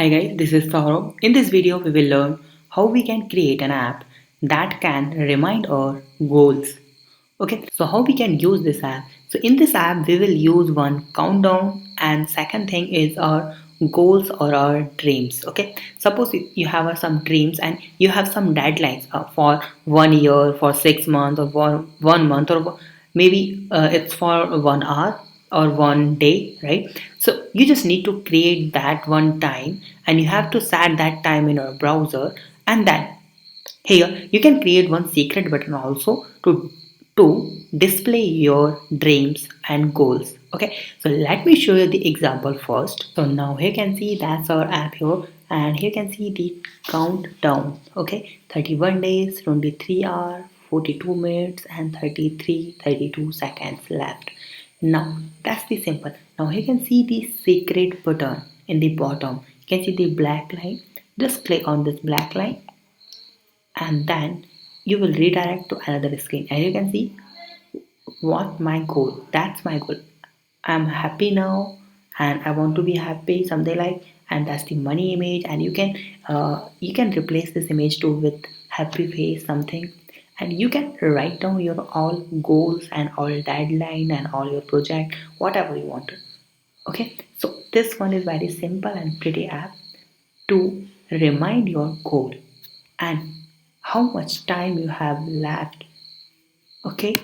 Hi guys, this is Saurabh. In this video, we will learn how we can create an app that can remind our goals. Okay, so how we can use this app? So in this app, we will use one countdown, and second thing is our goals or our dreams. Okay, suppose you have some dreams and you have some deadlines for 1 year, for 6 months, or for 1 month, or maybe it's for 1 hour or 1 day, right? So you just need to create that one time and you have to set that time in your browser, and then here you can create one secret button also to display your dreams and goals. Okay, so let me show you the example first. So now here you can see that's our app here, and here you can see the countdown. Okay, 31 days, 23 hours, 42 minutes and 32 seconds left. Now that's the simple. Now here you can see the secret button in the bottom. You can see the black line. Just click on this black line and then you will redirect to another screen, and you can see what my goal. That's my goal. I'm happy now and I want to be happy, something like, and that's the money image, and you can replace this image too with happy face something, and you can write down your all goals and all deadline and all your project, whatever you want to. Okay, so this one is very simple and pretty app to remind your goal and how much time you have left. Okay,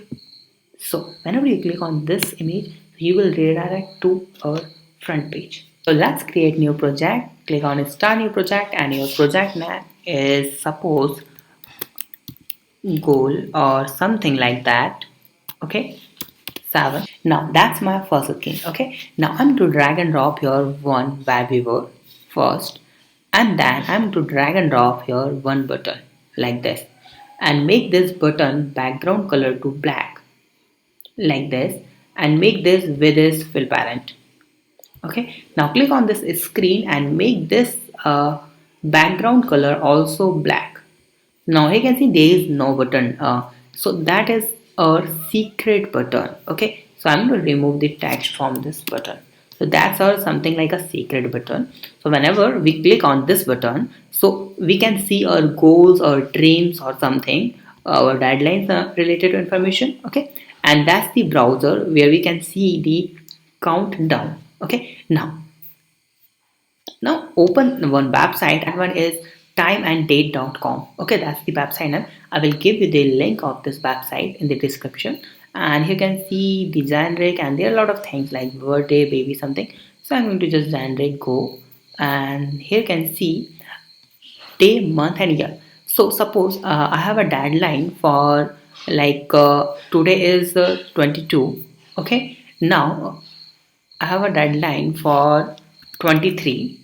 so whenever you click on this image, you will redirect to our front page. So let's create new project. Click on start new project, and your project name is suppose goal or something like that. Okay, 7. Now that's my first screen. Okay, now I'm to drag and drop your one web viewer first, and then I'm to drag and drop here one button like this, and make this button background color to black like this, and make this with this fill parent. Okay, now click on this screen and make this background color also black. Now you can see there is no button, so that is our secret button. Okay, so I'm going to remove the text from this button. So that's our something like a secret button. So whenever we click on this button, so we can see our goals or dreams or something, our deadlines related to information. Okay, and that's the browser where we can see the countdown. Okay, now open one website. That one is timeanddate.com. Okay, that's the website name. I will give you the link of this website in the description, and you can see the generic, and there are a lot of things like birthday, baby, something. So I'm going to just generate go, and here you can see day, month and year. So suppose I have a deadline for like today is 22. Okay, now I have a deadline for 23,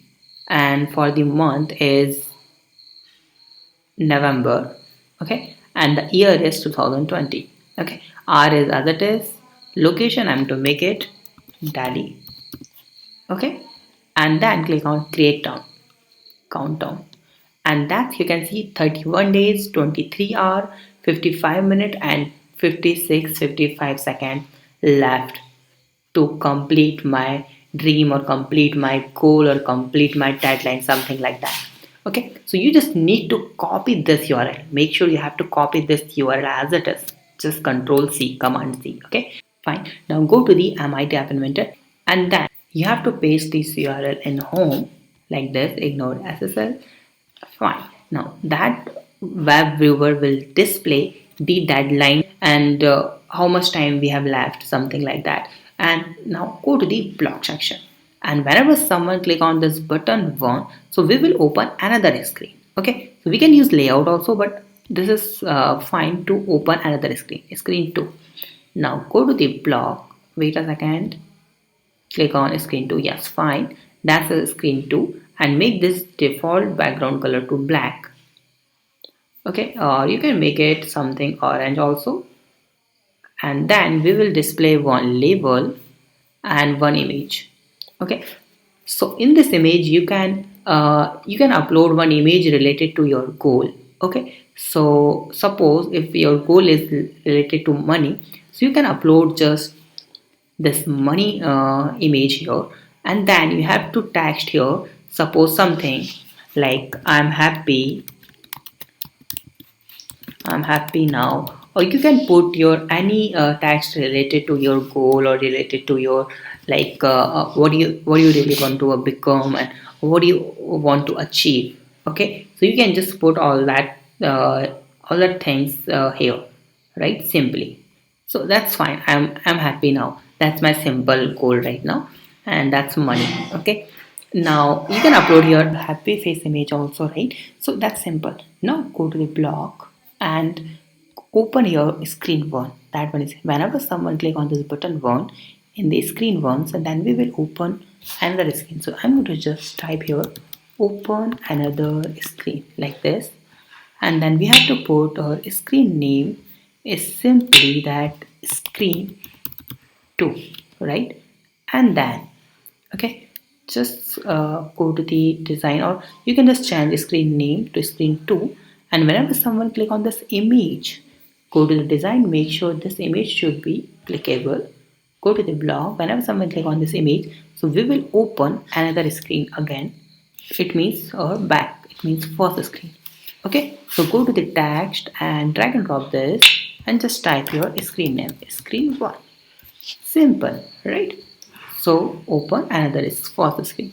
and for the month is November. Okay, and the year is 2020. Okay, R is as it is. Location I'm to make it Delhi. Okay, and then click on create countdown, and that you can see 31 days, 23 hour, 55 minute and 55 seconds left to complete my dream or complete my goal or complete my deadline, something like that. Okay, so you just need to copy this URL. Make sure you have to copy this URL as it is. Just control C, command C. Okay, fine. Now go to the MIT App Inventor, and then you have to paste this URL in home like this. Ignore SSL. Fine. Now that web viewer will display the deadline and how much time we have left, something like that. And now go to the block section. And whenever someone click on this button one, so we will open another screen. Okay, so we can use layout also, but this is fine to open another screen, screen 2. Now go to the block. Wait a second. Click on screen 2. Yes, fine. That's a screen 2, and make this default background color to black. Okay, or you can make it something orange also, and then we will display one label and one image. Okay, so in this image you can upload one image related to your goal. Okay, so suppose if your goal is related to money, so you can upload just this money image here, and then you have to text here suppose something like I'm happy now, or you can put your any text related to your goal or related to your what do you really want to become and what do you want to achieve. Okay, so you can just put all that things here, right? Simply. So that's fine. I'm happy now. That's my simple goal right now, and that's money. Okay. Now you can upload your happy face image also, right? So that's simple. Now go to the block and open your screen one. That one is whenever someone click on this button one in the screen one, so then we will open another screen. So I'm going to just type here open another screen like this, and then we have to put our screen name is simply that screen 2, right? And then okay, just go to the design, or you can just change screen name to screen 2, and whenever someone click on this image, go to the design, make sure this image should be clickable, go to the block, whenever someone click on this image, so we will open another screen again. It means or back, it means first screen. Okay, so go to the text and drag and drop this and just type your screen name, screen 1. Simple, right? So open another is first screen.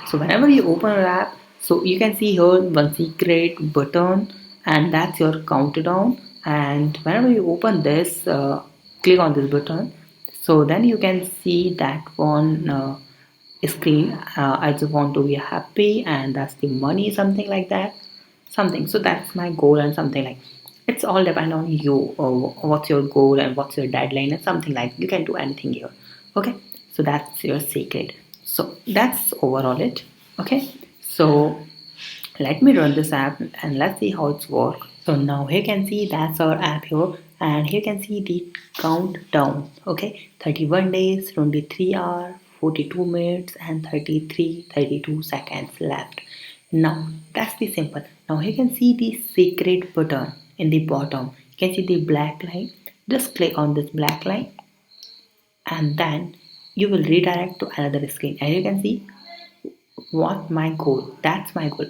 So whenever you open an app, so you can see here one secret button, and that's your countdown. And whenever you open this, click on this button, so then you can see that one screen. I just want to be happy, and that's the money, something like that, something. So that's my goal and something like. It's all depend on you or what's your goal and what's your deadline and something like. You can do anything here. Okay, so that's your secret. So that's overall it. Okay, so let me run this app and let's see how it's work. So now here you can see that's our app here, and here you can see the countdown. Okay, 31 days, 23 hours, 42 minutes and 32 seconds left. Now that's the simple. Now here you can see the secret button in the bottom. You can see the black line. Just click on this black line, and then you will redirect to another screen, and you can see what my goal, that's my goal.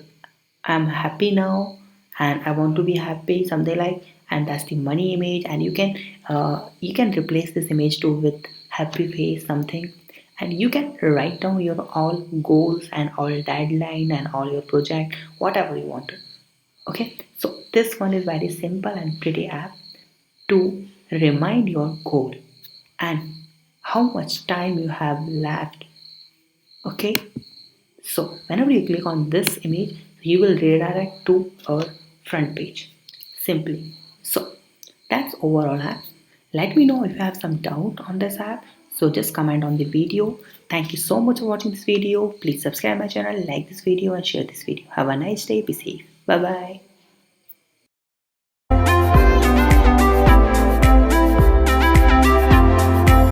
I'm happy now and I want to be happy, something like, and that's the money image. And you can replace this image too with happy face something, and you can write down your all goals and all deadline and all your project, whatever you want to. Okay, so this one is very simple and pretty app to remind your goal and how much time you have left. Okay, so whenever you click on this image, you will redirect to our front page simply. So that's overall app. Let me know if you have some doubt on this app. So just comment on the video. Thank you so much for watching this video. Please subscribe my channel, like this video and share this video. Have a nice day. Be safe. Bye bye.